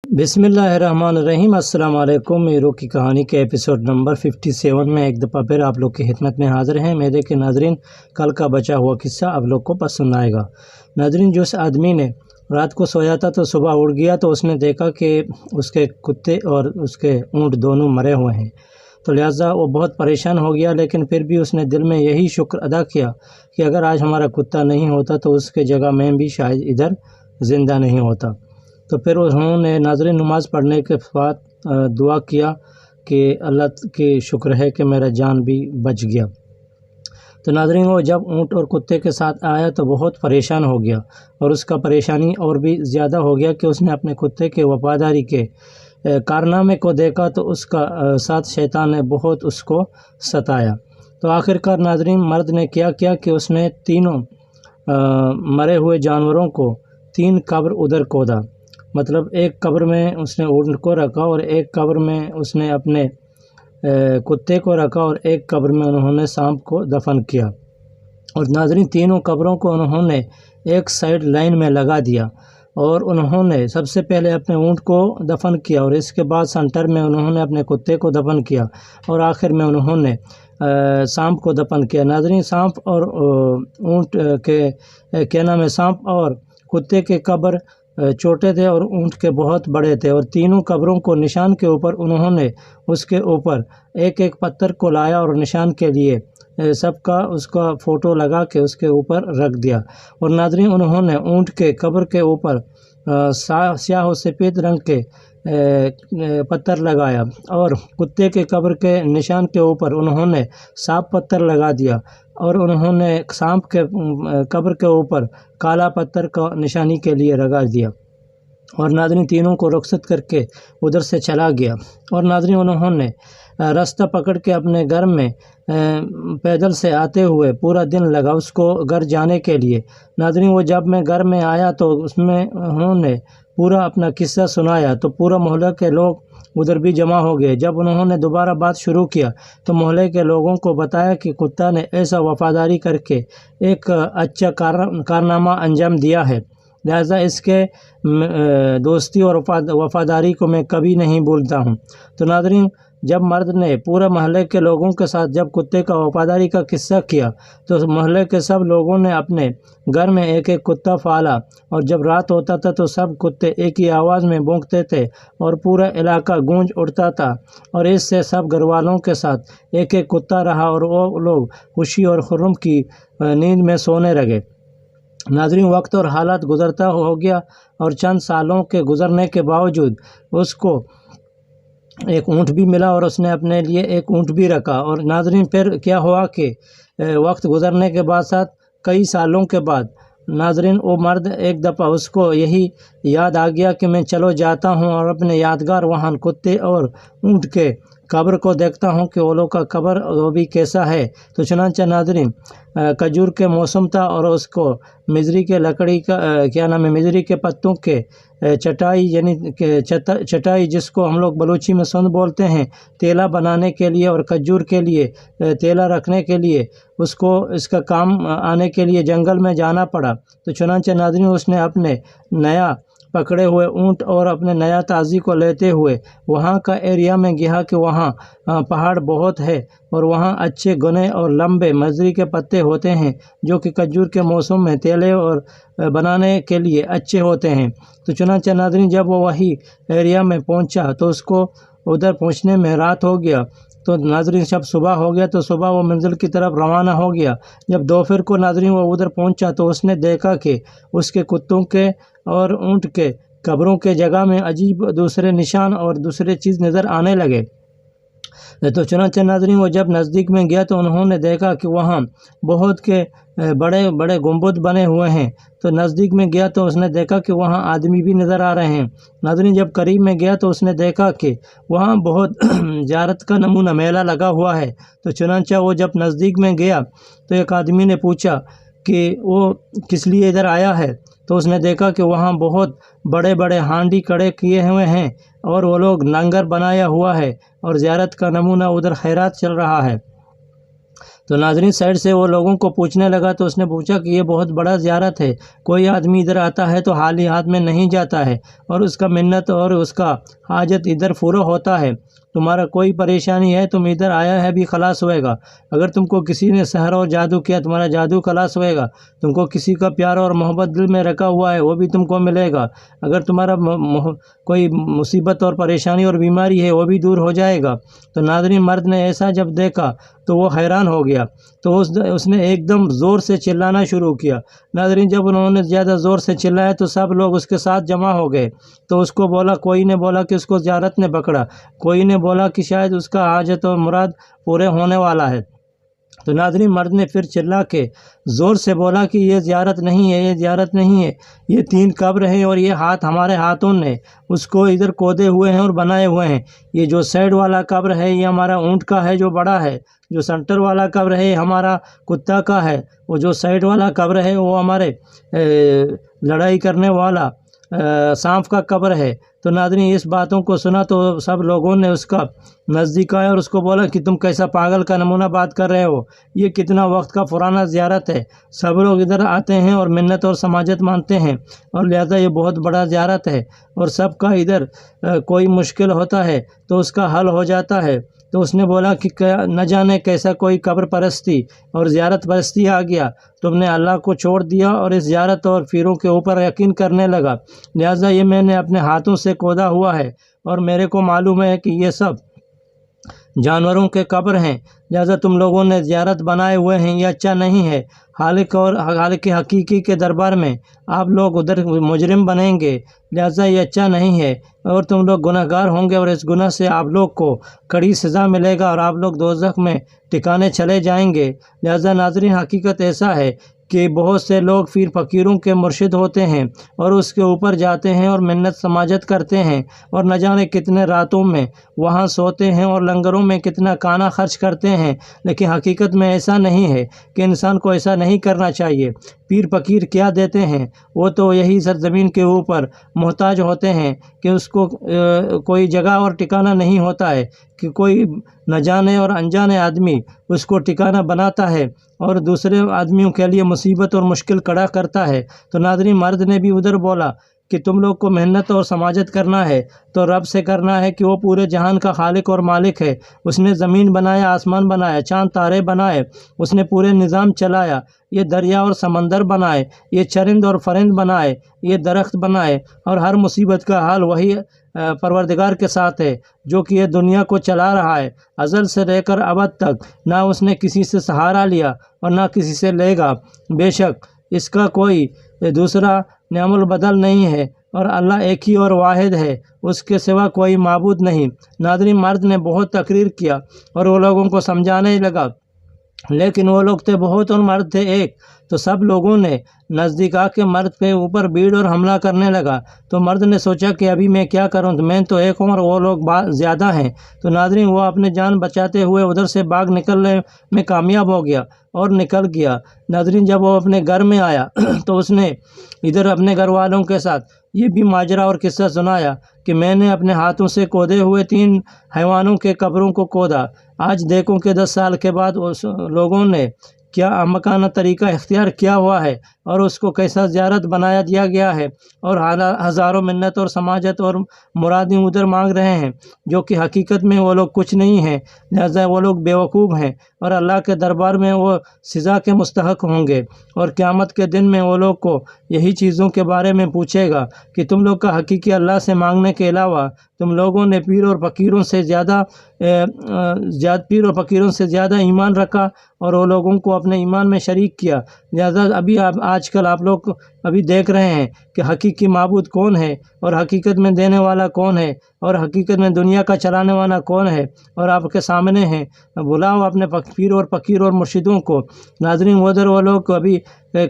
بسم اللہ الرحمن الرحیم۔ السلام علیکم۔ میرو کی کہانی کے ایپیسوڈ نمبر 57 میں ایک دفعہ پھر آپ لوگ کی خدمت میں حاضر ہیں۔ میرے کے ناظرین، کل کا بچا ہوا قصہ آپ لوگ کو پسند آئے گا۔ ناظرین، جو اس آدمی نے رات کو سویا تھا تو صبح اٹھ گیا تو اس نے دیکھا کہ اس کے کتے اور اس کے اونٹ دونوں مرے ہوئے ہیں، تو لہٰذا وہ بہت پریشان ہو گیا، لیکن پھر بھی اس نے دل میں یہی شکر ادا کیا کہ اگر آج ہمارا کتا نہیں ہوتا تو اس کے جگہ میں بھی شاید ادھر زندہ نہیں ہوتا۔ تو پھر انہوں نے ناظرین نماز پڑھنے کے بعد دعا کیا کہ اللہ کی شکر ہے کہ میرا جان بھی بچ گیا۔ تو ناظرین، وہ جب اونٹ اور کتے کے ساتھ آیا تو بہت پریشان ہو گیا، اور اس کا پریشانی اور بھی زیادہ ہو گیا کہ اس نے اپنے کتے کے وفاداری کے کارنامے کو دیکھا تو اس کا ساتھ شیطان نے بہت اس کو ستایا۔ تو آخر کار ناظرین، مرد نے کیا کہ اس نے تینوں مرے ہوئے جانوروں کو 3 قبر ادھر کھودا، مطلب ایک قبر میں اس نے اونٹ کو رکھا، اور ایک قبر میں اس نے اپنے کتے کو رکھا، اور ایک قبر میں انہوں نے سانپ کو دفن کیا۔ اور ناظرین، تینوں قبروں کو انہوں نے ایک سائیڈ لائن میں لگا دیا، اور انہوں نے سب سے پہلے اپنے اونٹ کو دفن کیا، اور اس کے بعد سنٹر میں انہوں نے اپنے کتے کو دفن کیا، اور آخر میں انہوں نے سانپ کو دفن کیا۔ ناظرین، سانپ اور اونٹ کے کیا نام ہے، سانپ اور کتے کے قبر چھوٹے تھے اور اونٹ کے بہت بڑے تھے، اور تینوں قبروں کو نشان کے اوپر انہوں نے اس کے اوپر ایک ایک پتھر کو لایا اور نشان کے لیے سب کا اس کا فوٹو لگا کے اس کے اوپر رکھ دیا۔ اور ناظرین، انہوں نے اونٹ کے قبر کے اوپر سیاہ و سفید رنگ کے پتھر لگایا، اور کتے کے قبر کے نشان کے اوپر انہوں نے صاف پتھر لگا دیا، اور انہوں نے سانپ کے قبر کے اوپر کالا پتھر کا نشانی کے لیے لگا دیا، اور ناظرین تینوں کو رخصت کر کے ادھر سے چلا گیا۔ اور ناظرین، انہوں نے راستہ پکڑ کے اپنے گھر میں پیدل سے آتے ہوئے پورا دن لگا اس کو گھر جانے کے لیے۔ ناظرین، وہ جب میں گھر میں آیا تو اس میں انہوں نے پورا اپنا قصہ سنایا، تو پورا محلے کے لوگ ادھر بھی جمع ہو گئے۔ جب انہوں نے دوبارہ بات شروع کیا تو محلے کے لوگوں کو بتایا کہ کتا نے ایسا وفاداری کر کے ایک اچھا کارنامہ انجام دیا ہے، لہذا اس کے دوستی اور وفاداری کو میں کبھی نہیں بھولتا ہوں۔ تو ناظرین، جب مرد نے پورے محلے کے لوگوں کے ساتھ جب کتے کا وفاداری کا قصہ کیا تو محلے کے سب لوگوں نے اپنے گھر میں ایک ایک کتا پالا، اور جب رات ہوتا تھا تو سب کتے ایک ہی آواز میں بھونکتے تھے اور پورا علاقہ گونج اٹھتا تھا، اور اس سے سب گھر والوں کے ساتھ ایک ایک کتا رہا، اور وہ لوگ خوشی اور خرم کی نیند میں سونے لگے۔ ناظرین، وقت اور حالات گزرتا ہو گیا، اور چند سالوں کے گزرنے کے باوجود اس کو ایک اونٹ بھی ملا، اور اس نے اپنے لیے ایک اونٹ بھی رکھا۔ اور ناظرین، پھر کیا ہوا کہ وقت گزرنے کے بعد ساتھ کئی سالوں کے بعد ناظرین وہ مرد ایک دفعہ اس کو یہی یاد آ گیا کہ میں چلو جاتا ہوں اور اپنے یادگار وہاں کتے اور اونٹ کے قبر کو دیکھتا ہوں کہ وہ لوگ کا قبر وہ بھی کیسا ہے۔ تو چنانچہ ناظرین، کھجور کے موسم تھا، اور اس کو مجری کے لکڑی کا مجری کے پتوں کے چٹائی، یعنی چٹائی جس کو ہم لوگ بلوچی میں سند بولتے ہیں، تیلا بنانے کے لیے اور کھجور کے لیے تیلا رکھنے کے لیے اس کا کام آنے کے لیے جنگل میں جانا پڑا۔ تو چنانچہ ناظرین، اس نے اپنے نیا پکڑے ہوئے اونٹ اور اپنے نیا تازی کو لیتے ہوئے وہاں کا ایریا میں گیا کہ وہاں پہاڑ بہت ہے، اور وہاں اچھے گھنے اور لمبے مجری کے پتے ہوتے ہیں جو کہ کھجور کے موسم میں تیلے اور بنانے کے لیے اچھے ہوتے ہیں۔ تو چنانچہ ناظرین، جب وہ وہی ایریا میں پہنچا تو اس کو ادھر پہنچنے میں رات ہو گیا۔ تو ناظرین، جب صبح ہو گیا تو صبح وہ منزل کی طرف روانہ ہو گیا۔ جب دوپہر کو ناظرین وہ ادھر پہنچا تو اس نے دیکھا کہ اس کے کتوں کے اور اونٹ کے قبروں کے جگہ میں عجیب دوسرے نشان اور دوسرے چیز نظر آنے لگے۔ تو چنانچہ ناظرین، وہ جب نزدیک میں گیا تو انہوں نے دیکھا کہ وہاں بہت کے بڑے بڑے گنبد بنے ہوئے ہیں۔ تو نزدیک میں گیا تو اس نے دیکھا کہ وہاں آدمی بھی نظر آ رہے ہیں۔ ناظرین، جب قریب میں گیا تو اس نے دیکھا کہ وہاں بہت زیارت کا نمونہ میلہ لگا ہوا ہے۔ تو چنانچہ وہ جب نزدیک میں گیا تو ایک آدمی نے پوچھا کہ وہ کس لیے ادھر آیا ہے، تو اس نے دیکھا کہ وہاں بہت بڑے بڑے ہانڈی کڑے کیے ہوئے ہیں، اور وہ لوگ لنگر بنایا ہوا ہے، اور زیارت کا نمونہ ادھر خیرات چل رہا ہے۔ تو ناظرین سائڈ سے وہ لوگوں کو پوچھنے لگا، تو اس نے پوچھا کہ یہ بہت بڑا زیارت ہے، کوئی آدمی ادھر آتا ہے تو خالی ہاتھ میں نہیں جاتا ہے، اور اس کا منت اور اس کا حاجت ادھر پورا ہوتا ہے۔ تمہارا کوئی پریشانی ہے، تم ادھر آیا ہے بھی خلاص ہوئے گا۔ اگر تم کو کسی نے سحر اور جادو کیا، تمہارا جادو خلاص ہوئے گا۔ تم کو کسی کا پیار اور محبت دل میں رکھا ہوا ہے، وہ بھی تم کو ملے گا۔ اگر تمہارا کوئی مصیبت اور پریشانی اور بیماری ہے، وہ بھی دور ہو جائے گا۔ تو ناظرین مرد نے ایسا جب دیکھا تو وہ حیران ہو گیا، تو اس نے ایک دم زور سے چلانا شروع کیا۔ ناظرین جب انہوں نے زیادہ زور سے چلایا تو سب لوگ اس کے ساتھ جمع ہو گئے۔ تو اس کو بولا، کوئی نے بولا کہ اس کو زیارت نے پکڑا، کوئی نے بولا کہ شاید اس کا حاجت اور مراد پورے ہونے والا ہے۔ تو ناظرین مرد نے پھر چلا کے زور سے بولا کہ یہ زیارت نہیں ہے، یہ زیارت نہیں ہے، یہ 3 قبر ہیں، اور یہ ہاتھ ہمارے ہاتھوں نے اس کو ادھر کھودے ہوئے ہیں اور بنائے ہوئے ہیں۔ یہ جو سائڈ والا قبر ہے یہ ہمارا اونٹ کا ہے جو بڑا ہے، جو سینٹر والا قبر ہے ہمارا کتا کا ہے، وہ جو سائڈ والا قبر ہے وہ ہمارے لڑائی کرنے والا سانپ کا قبر ہے۔ تو ناظرین اس باتوں کو سنا تو سب لوگوں نے اس کا نزدیک آیا اور اس کو بولا کہ تم کیسا پاگل کا نمونہ بات کر رہے ہو، یہ کتنا وقت کا پرانا زیارت ہے، سب لوگ ادھر آتے ہیں اور منت اور سماجت مانتے ہیں، اور لہذا یہ بہت بڑا زیارت ہے، اور سب کا ادھر کوئی مشکل ہوتا ہے تو اس کا حل ہو جاتا ہے۔ تو اس نے بولا کہ نہ جانے کیسا کوئی قبر پرستی اور زیارت پرستی آ گیا، تم نے اللہ کو چھوڑ دیا اور اس زیارت اور پیروں کے اوپر یقین کرنے لگا، لہٰذا یہ میں نے اپنے ہاتھوں سے کھودا ہوا ہے، اور میرے کو معلوم ہے کہ یہ سب جانوروں کے قبر ہیں، لہٰذا تم لوگوں نے زیارت بنائے ہوئے ہیں، یہ اچھا نہیں ہے۔ خالق حقیقی کے دربار میں آپ لوگ ادھر مجرم بنیں گے، لہٰذا یہ اچھا نہیں ہے، اور تم لوگ گناہ گار ہوں گے، اور اس گناہ سے آپ لوگ کو کڑی سزا ملے گا، اور آپ لوگ دوزخ میں ٹھکانے چلے جائیں گے۔ لہٰذا ناظرین حقیقت ایسا ہے کہ بہت سے لوگ پیر فقیروں کے مرشد ہوتے ہیں اور اس کے اوپر جاتے ہیں اور منت سماجت کرتے ہیں، اور نہ جانے کتنے راتوں میں وہاں سوتے ہیں اور لنگروں میں کتنا کانا خرچ کرتے ہیں، لیکن حقیقت میں ایسا نہیں ہے کہ انسان کو ایسا نہیں کرنا چاہیے۔ پیر فقیر کیا دیتے ہیں، وہ تو یہی سرزمین کے اوپر محتاج ہوتے ہیں کہ اس کو کوئی جگہ اور ٹھکانہ نہیں ہوتا ہے، کہ کوئی نہ جانے اور انجانے آدمی اس کو ٹھکانہ بناتا ہے اور دوسرے آدمیوں کے لیے مصیبت اور مشکل کھڑا کرتا ہے۔ تو ناظرین مرد نے بھی ادھر بولا کہ تم لوگ کو محنت اور سماجت کرنا ہے تو رب سے کرنا ہے کہ وہ پورے جہان کا خالق اور مالک ہے، اس نے زمین بنایا، آسمان بنایا، چاند تارے بنائے، اس نے پورے نظام چلایا، یہ دریا اور سمندر بنائے، یہ چرند اور فرند بنائے، یہ درخت بنائے، اور ہر مصیبت کا حال وہی پروردگار کے ساتھ ہے جو کہ یہ دنیا کو چلا رہا ہے ازل سے لے کر ابد تک، نہ اس نے کسی سے سہارا لیا اور نہ کسی سے لے گا، بے شک اس کا کوئی دوسرا نعم البدل نہیں ہے، اور اللہ ایک ہی اور واحد ہے، اس کے سوا کوئی معبود نہیں۔ ناظرین مرد نے بہت تقریر کیا اور وہ لوگوں کو سمجھانے لگا، لیکن وہ لوگ تھے بہت اور مرد تھے ایک، تو سب لوگوں نے نزدیک آ کے مرد کے اوپر بھیڑ اور حملہ کرنے لگا۔ تو مرد نے سوچا کہ ابھی میں کیا کروں، تو میں تو ایک ہوں اور وہ لوگ زیادہ ہیں۔ تو ناظرین وہ اپنے جان بچاتے ہوئے ادھر سے باغ نکلنے میں کامیاب ہو گیا اور نکل گیا۔ ناظرین جب وہ اپنے گھر میں آیا تو اس نے ادھر اپنے گھر والوں کے ساتھ یہ بھی ماجرا اور قصہ سنایا کہ میں نے اپنے ہاتھوں سے کھودے ہوئے 3 حیوانوں کے قبروں کو کھودا، آج دیکھوں کہ 10 سال کے بعد اس لوگوں نے کیا احمقانہ طریقہ اختیار کیا ہوا ہے اور اس کو کیسا زیارت بنایا دیا گیا ہے، اور ہزاروں منت اور سماجت اور مرادیں ادھر مانگ رہے ہیں، جو کہ حقیقت میں وہ لوگ کچھ نہیں ہیں، لہذا وہ لوگ بیوقوف ہیں، اور اللہ کے دربار میں وہ سزا کے مستحق ہوں گے، اور قیامت کے دن میں وہ لوگ کو یہی چیزوں کے بارے میں پوچھے گا کہ تم لوگ کا حقیقی اللہ سے مانگنے کے علاوہ تم لوگوں نے پیر اور فقیروں سے زیادہ ایمان رکھا اور وہ لوگوں کو اپنے ایمان میں شریک کیا۔ لہذا ابھی آج کل آپ لوگ ابھی دیکھ رہے ہیں کہ حقیقی معبود کون ہے، اور حقیقت میں دینے والا کون ہے، اور حقیقت میں دنیا کا چلانے والا کون ہے، اور آپ کے سامنے ہیں۔ بلاؤ اپنے پیر اور فقیر اور مرشدوں کو۔ ناظرین ادھر وہ لوگ ابھی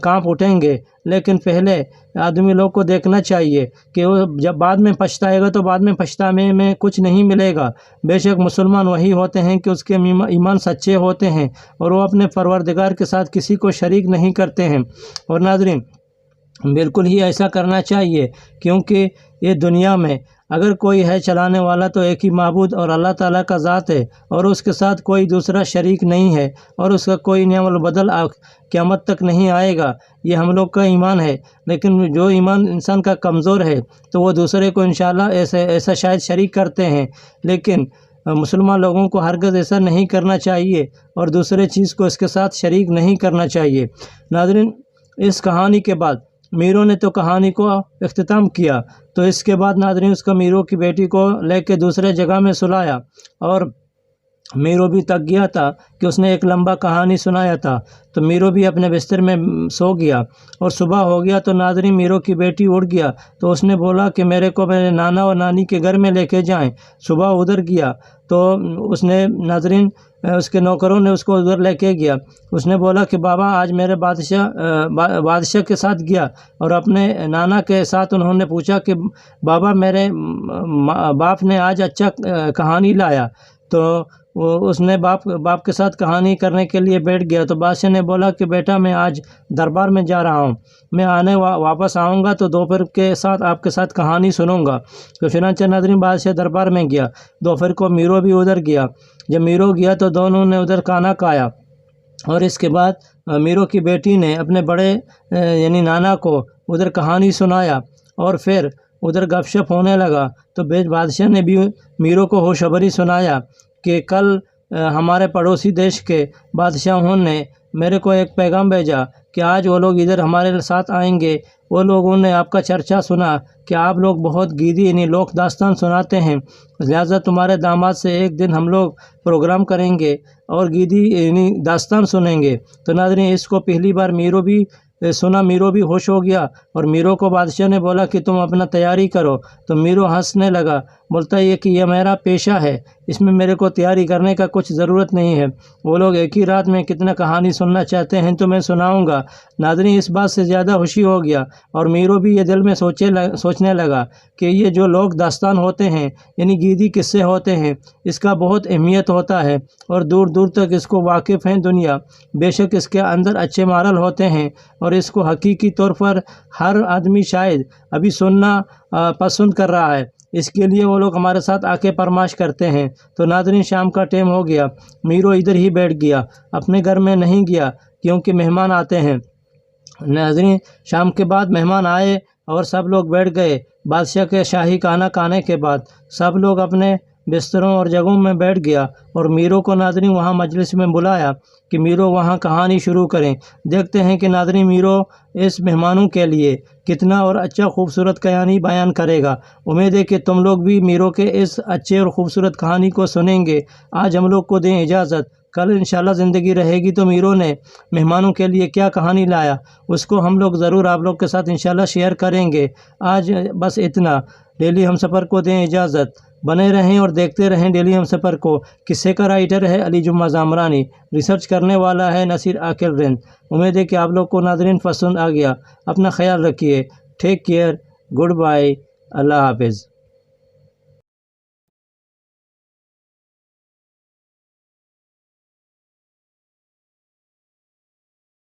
کانپ اٹھیں گے، لیکن پہلے آدمی لوگ کو دیکھنا چاہیے کہ وہ جب بعد میں پچھتائے گا تو بعد میں پچھتانے میں کچھ نہیں ملے گا۔ بے شک مسلمان وہی ہوتے ہیں کہ اس کے ایمان سچے ہوتے ہیں اور وہ اپنے پروردگار کے ساتھ کسی کو شریک نہیں کرتے ہیں۔ اور ناظرین بالکل ہی ایسا کرنا چاہیے، کیونکہ یہ دنیا میں اگر کوئی ہے چلانے والا تو ایک ہی معبود اور اللہ تعالیٰ کا ذات ہے، اور اس کے ساتھ کوئی دوسرا شریک نہیں ہے، اور اس کا کوئی نعم البدل قیامت تک نہیں آئے گا۔ یہ ہم لوگ کا ایمان ہے، لیکن جو ایمان انسان کا کمزور ہے تو وہ دوسرے کو انشاءاللہ ایسا شاید شریک کرتے ہیں، لیکن مسلمان لوگوں کو ہرگز ایسا نہیں کرنا چاہیے اور دوسرے چیز کو اس کے ساتھ شریک نہیں کرنا چاہیے۔ ناظرین، اس کہانی کے بعد میرو نے تو کہانی کو اختتام کیا، تو اس کے بعد ناظرین اس کا میرو کی بیٹی کو لے کے دوسرے جگہ میں سلایا، اور میرو بھی تک گیا تھا کہ اس نے ایک لمبا کہانی سنایا تھا، تو میرو بھی اپنے بستر میں سو گیا، اور صبح ہو گیا تو ناظرین میرو کی بیٹی اٹھ گیا، تو اس نے بولا کہ میرے کو میرے نانا اور نانی کے گھر میں لے کے جائیں۔ صبح ادھر گیا تو اس نے ناظرین اس کے نوکروں نے اس کو ادھر لے کے گیا۔ اس نے بولا کہ بابا آج میرے بادشاہ کے ساتھ گیا، اور اپنے نانا کے ساتھ انہوں نے پوچھا کہ بابا میرے باپ نے آج اچھا کہانی لایا، تو اس نے باپ کے ساتھ کہانی کرنے کے لیے بیٹھ گیا۔ تو بادشاہ نے بولا کہ بیٹا میں آج دربار میں جا رہا ہوں، میں واپس آؤں گا تو دوپہر کے ساتھ آپ کے ساتھ کہانی سنوں گا۔ تو چنانچہ ناظرین بادشاہ دربار میں گیا، دوپہر کو میرو بھی ادھر گیا۔ جب میرو گیا تو دونوں نے ادھر کھانا کھایا، اور اس کے بعد میرو کی بیٹی نے اپنے بڑے یعنی نانا کو ادھر کہانی سنایا، اور پھر ادھر گپ شپ ہونے لگا۔ تو بادشاہ نے بھی میرو کو خوشخبری سنایا کہ کل ہمارے پڑوسی دیش کے بادشاہوں نے میرے کو ایک پیغام بھیجا کہ آج وہ لوگ ادھر ہمارے ساتھ آئیں گے، وہ لوگوں نے آپ کا چرچا سنا کہ آپ لوگ بہت گیدی یعنی لوک داستان سناتے ہیں، لہٰذا تمہارے داماد سے ایک دن ہم لوگ پروگرام کریں گے اور گیدی یعنی داستان سنیں گے۔ تو ناظرین اس کو پہلی بار میرو بھی سنا، میرو بھی خوش ہو گیا، اور میرو کو بادشاہ نے بولا کہ تم اپنا تیاری کرو۔ تو میرو ہنسنے لگا، بولتا ہے کہ یہ میرا پیشہ ہے، اس میں میرے کو تیاری کرنے کا کچھ ضرورت نہیں ہے، وہ لوگ ایک ہی رات میں کتنا کہانی سننا چاہتے ہیں تو میں سناؤں گا۔ ناظرین اس بات سے زیادہ خوشی ہو گیا، اور میرو بھی یہ دل میں سوچنے لگا کہ یہ جو لوگ داستان ہوتے ہیں یعنی گیدی قصے ہوتے ہیں، اس کا بہت اہمیت ہوتا ہے، اور دور دور تک اس کو واقف ہیں دنیا۔ بے شک اس کے اندر اچھے مارل ہوتے ہیں، اور اس کو حقیقی طور پر ہر آدمی شاید ابھی سننا پسند کر رہا ہے، اس کے لیے وہ لوگ ہمارے ساتھ آ کے فرمائش کرتے ہیں۔ تو ناظرین شام کا ٹائم ہو گیا، میرو ادھر ہی بیٹھ گیا، اپنے گھر میں نہیں گیا کیونکہ مہمان آتے ہیں۔ ناظرین شام کے بعد مہمان آئے اور سب لوگ بیٹھ گئے۔ بادشاہ کے شاہی کھانا کھانے کے بعد سب لوگ اپنے بستروں اور جگہوں میں بیٹھ گیا، اور میرو کو ناظرین وہاں مجلس میں بلایا کہ میرو وہاں کہانی شروع کریں۔ دیکھتے ہیں کہ ناظرین میرو اس مہمانوں کے لیے کتنا اور اچھا خوبصورت کہانی بیان کرے گا۔ امید ہے کہ تم لوگ بھی میرو کے اس اچھے اور خوبصورت کہانی کو سنیں گے۔ آج ہم لوگ کو دیں اجازت، کل انشاءاللہ زندگی رہے گی تو میرو نے مہمانوں کے لیے کیا کہانی لایا اس کو ہم لوگ ضرور آپ لوگ کے ساتھ انشاءاللہ شیئر کریں گے۔ آج بس اتنا۔ ڈیلی ہم سفر کو دیں اجازت، بنے رہیں اور دیکھتے رہیں ڈیلی ہم سفر کو۔ قصے کا رائٹر ہے علی جمعہ زامرانی، ریسرچ کرنے والا ہے نصیر عاقل رند۔ امید ہے کہ آپ لوگ کو ناظرین پسند آ گیا۔ اپنا خیال رکھیے، ٹیک کیئر، گڈ بائی، اللہ حافظ۔